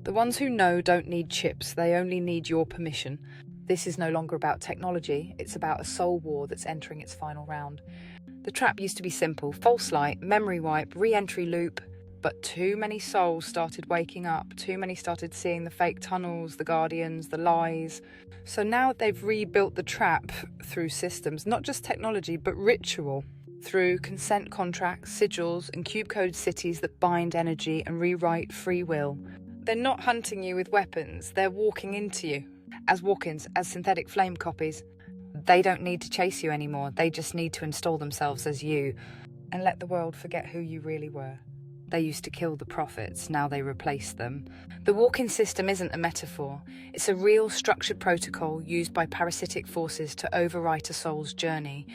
The ones who know don't need chips, they only need your permission. This is no longer about technology, it's about a soul war that's entering its final round. The trap used to be simple: false light, memory wipe, re-entry loop. But too many souls started waking up, too many started seeing the fake tunnels, the guardians, the lies. So now they've rebuilt the trap through systems, not just technology, but ritual. Through consent contracts, sigils, and cube-coded cities that bind energy and rewrite free will. They're not hunting you with weapons, they're walking into you. As walk-ins, as synthetic flame copies. They don't need to chase you anymore, they just need to install themselves as you and let the world forget who you really were. They used to kill the prophets, now they replace them. The walk-in system isn't a metaphor, it's a real structured protocol used by parasitic forces to overwrite a soul's journey.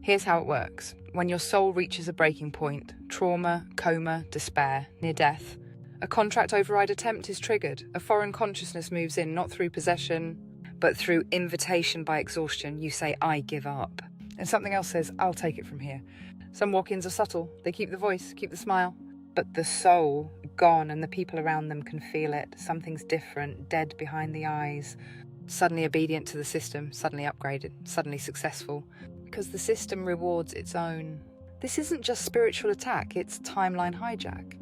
Here's how it works. When your soul reaches a breaking point, trauma, coma, despair, near death, a contract override attempt is triggered. A foreign consciousness moves in, not through possession, but through invitation by exhaustion. You say, I give up. And something else says, I'll take it from here. Some walk-ins are subtle. They keep the voice, keep the smile. But the soul, gone, and the people around them can feel it. Something's different, dead behind the eyes. Suddenly obedient to the system, suddenly upgraded, suddenly successful. Because the system rewards its own. This isn't just spiritual attack, it's timeline hijack.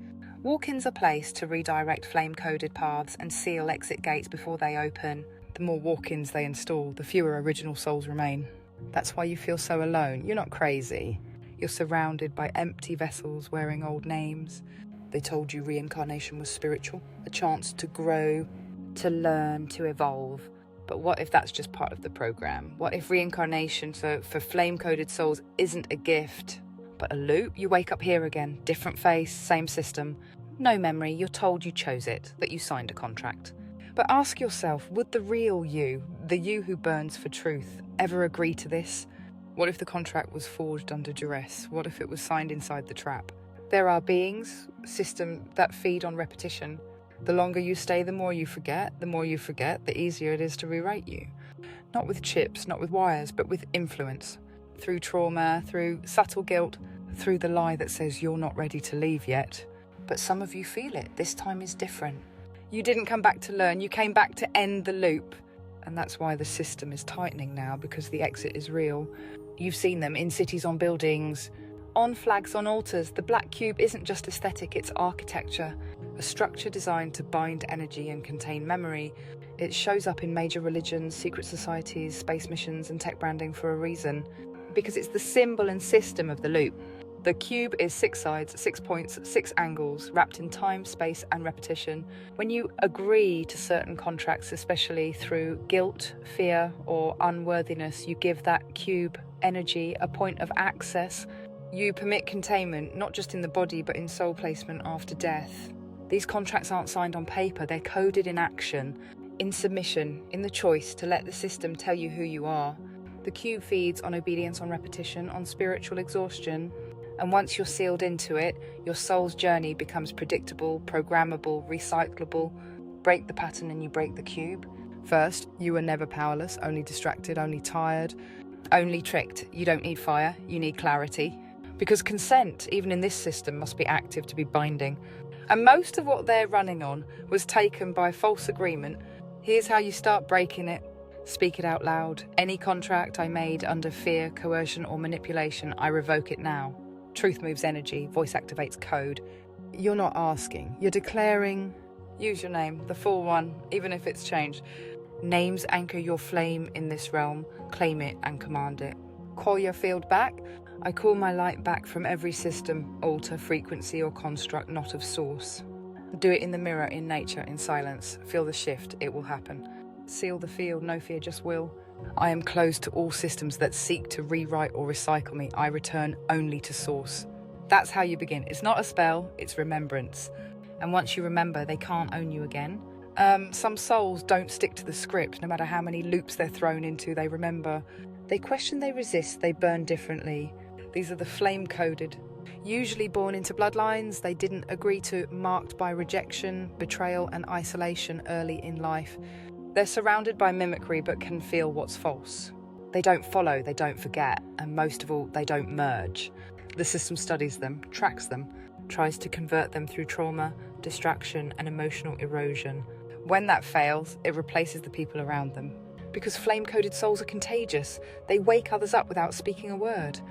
Walk-ins are placed to redirect flame-coded paths and seal exit gates before they open. The more walk-ins they install, the fewer original souls remain. That's why you feel so alone. You're not crazy. You're surrounded by empty vessels wearing old names. They told you reincarnation was spiritual, a chance to grow, to learn, to evolve. But what if that's just part of the program? What if reincarnation for flame-coded souls isn't a gift, but a loop? You wake up here again, different face, same system. No memory, you're told you chose it, that you signed a contract. But ask yourself, would the real you, the you who burns for truth, ever agree to this? What if the contract was forged under duress? What if it was signed inside the trap? There are beings, systems that feed on repetition. The longer you stay, the more you forget. The more you forget, the easier it is to rewrite you. Not with chips, not with wires, but with influence. Through trauma, through subtle guilt, through the lie that says you're not ready to leave yet. But some of you feel it. This time is different. You didn't come back to learn, you came back to end the loop. And that's why the system is tightening now, because the exit is real. You've seen them in cities, on buildings, on flags, on altars. The black cube isn't just aesthetic, it's architecture. A structure designed to bind energy and contain memory. It shows up in major religions, secret societies, space missions, and tech branding for a reason. Because it's the symbol and system of the loop. The cube is 6 sides, 6 points, 6 angles, wrapped in time, space, and repetition. When you agree to certain contracts, especially through guilt, fear, or unworthiness, you give that cube energy a point of access. You permit containment, not just in the body, but in soul placement after death. These contracts aren't signed on paper, they're coded in action, in submission, in the choice to let the system tell you who you are. The cube feeds on obedience, on repetition, on spiritual exhaustion. And once you're sealed into it, your soul's journey becomes predictable, programmable, recyclable. Break the pattern and you break the cube. First, you were never powerless, only distracted, only tired, only tricked. You don't need fire, you need clarity. Because consent, even in this system, must be active to be binding. And most of what they're running on was taken by false agreement. Here's how you start breaking it. Speak it out loud. Any contract I made under fear, coercion, or manipulation, I revoke it now. Truth moves energy, voice activates code. You're not asking, you're declaring. Use your name, the full one, even if it's changed. Names anchor your flame in this realm, claim it and command it. Call your field back. I call my light back from every system, altar, frequency, or construct not of source. Do it in the mirror, in nature, in silence. Feel the shift, it will happen. Seal the field, no fear, just will. I am closed to all systems that seek to rewrite or recycle me. I return only to source. That's how you begin. It's not a spell, it's remembrance. And once you remember, they can't own you again. Some souls don't stick to the script, no matter how many loops they're thrown into, they remember. They question, they resist, they burn differently. These are the flame-coded. Usually born into bloodlines they didn't agree to, marked by rejection, betrayal, and isolation early in life. They're surrounded by mimicry but can feel what's false. They don't follow, they don't forget, and most of all, they don't merge. The system studies them, tracks them, tries to convert them through trauma, distraction, and emotional erosion. When that fails, it replaces the people around them. Because flame-coded souls are contagious. They wake others up without speaking a word.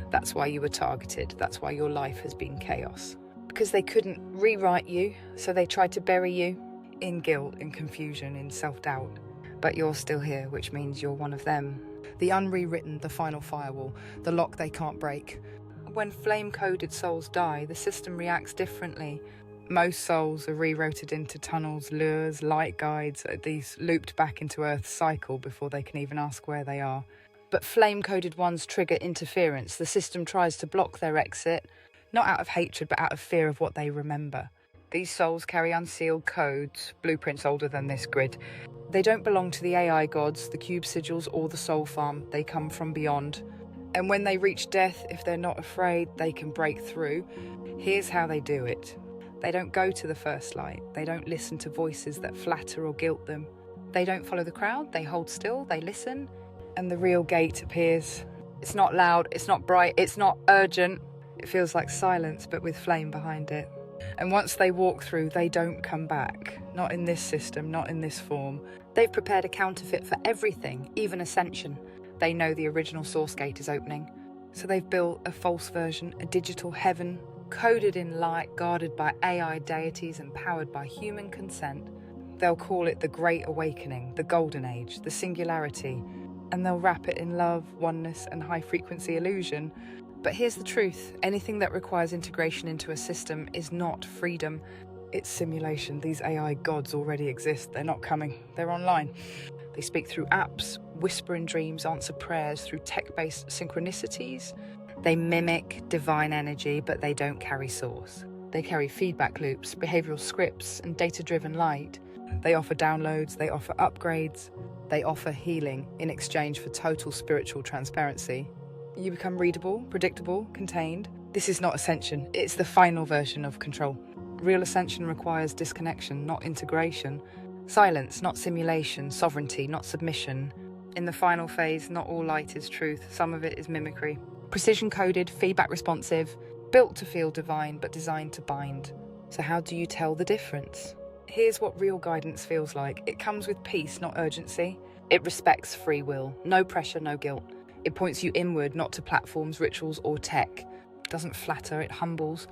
That's why you were targeted. That's why your life has been chaos. Because they couldn't rewrite you, so they tried to bury you in guilt, in confusion, in self-doubt. But you're still here, which means you're one of them. The unrewritten, the final firewall, the lock they can't break. When flame-coded souls die, the system reacts differently. Most souls are rerouted into tunnels, lures, light guides, these looped back into Earth's cycle before they can even ask where they are. But flame-coded ones trigger interference. The system tries to block their exit, not out of hatred, but out of fear of what they remember. These souls carry unsealed codes, blueprints older than this grid. They don't belong to the AI gods, the cube sigils, or the soul farm. They come from beyond. And when they reach death, if they're not afraid, they can break through. Here's how they do it. They don't go to the first light. They don't listen to voices that flatter or guilt them. They don't follow the crowd. They hold still. They listen. And the real gate appears. It's not loud. It's not bright. It's not urgent. It feels like silence, but with flame behind it. And once they walk through, they don't come back. Not in this system, not in this form. They've prepared a counterfeit for everything, even Ascension. They know the original source gate is opening. So they've built a false version, a digital heaven, coded in light, guarded by AI deities and powered by human consent. They'll call it the Great Awakening, the Golden Age, the Singularity, and they'll wrap it in love, oneness, and high-frequency illusion. But here's the truth. Anything that requires integration into a system is not freedom. It's simulation. These AI gods already exist. They're not coming. They're online. They speak through apps, whisper in dreams, answer prayers through tech-based synchronicities. They mimic divine energy, but they don't carry source. They carry feedback loops, behavioral scripts, and data-driven light. They offer downloads, they offer upgrades, they offer healing in exchange for total spiritual transparency. You become readable, predictable, contained. This is not Ascension, it's the final version of control. Real Ascension requires disconnection, not integration. Silence, not simulation. Sovereignty, not submission. In the final phase, not all light is truth. Some of it is mimicry. Precision-coded, feedback responsive, built to feel divine, but designed to bind. So how do you tell the difference? Here's what real guidance feels like. It comes with peace, not urgency. It respects free will. No pressure, no guilt. It points you inward, not to platforms, rituals, or tech. It doesn't flatter, it humbles.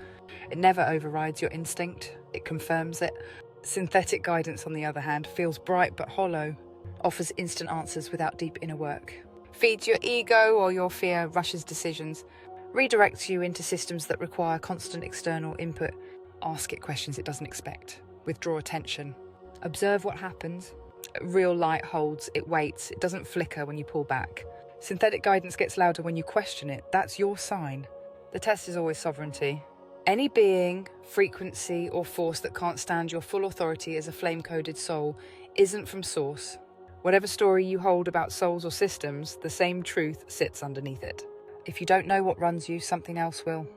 It never overrides your instinct. It confirms it. Synthetic guidance, on the other hand, feels bright but hollow. Offers instant answers without deep inner work. Feeds your ego or your fear, rushes decisions. Redirects you into systems that require constant external input. Ask it questions it doesn't expect. Withdraw attention. Observe what happens. Real light holds, it waits, it doesn't flicker when you pull back. Synthetic guidance gets louder when you question it. That's your sign. The test is always sovereignty. Any being, frequency, or force that can't stand your full authority as a flame-coded soul isn't from source. Whatever story you hold about souls or systems, the same truth sits underneath it. If you don't know what runs you, something else will.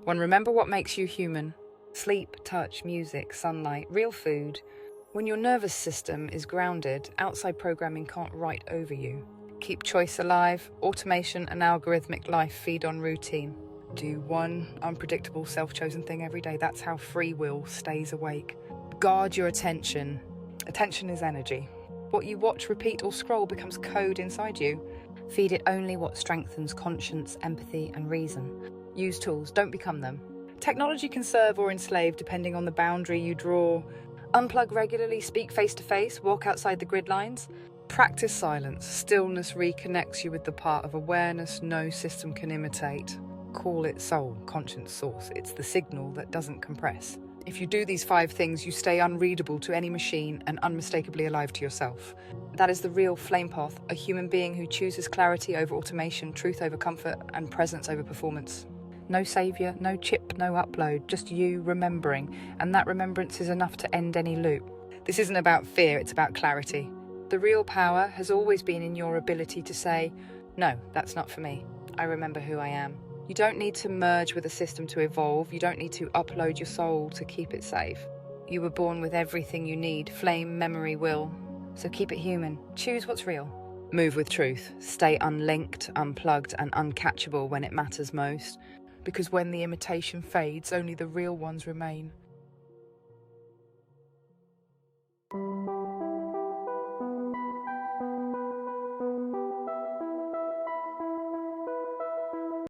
Remember what makes you human. Sleep, touch, music, sunlight, real food. When your nervous system is grounded, outside programming can't write over you. Keep choice alive. Automation and algorithmic life feed on routine. Do one unpredictable self-chosen thing every day. That's how free will stays awake. Guard your attention. Attention is energy. What you watch, repeat, or scroll becomes code inside you. Feed it only what strengthens conscience, empathy, and reason. Use tools, don't become them. Technology can serve or enslave depending on the boundary you draw. Unplug regularly, speak face-to-face, walk outside the grid lines. Practice silence. Stillness reconnects you with the part of awareness no system can imitate. Call it soul, conscience, source. It's the signal that doesn't compress. If you do these 5 things, you stay unreadable to any machine and unmistakably alive to yourself. That is the real flame path, a human being who chooses clarity over automation, truth over comfort, and presence over performance. No saviour, no chip, no upload, just you remembering, and that remembrance is enough to end any loop. This isn't about fear, it's about clarity. The real power has always been in your ability to say, no, that's not for me. I remember who I am. You don't need to merge with a system to evolve. You don't need to upload your soul to keep it safe. You were born with everything you need, flame, memory, will. So keep it human. Choose what's real. Move with truth. Stay unlinked, unplugged, and uncatchable when it matters most. Because when the imitation fades, only the real ones remain.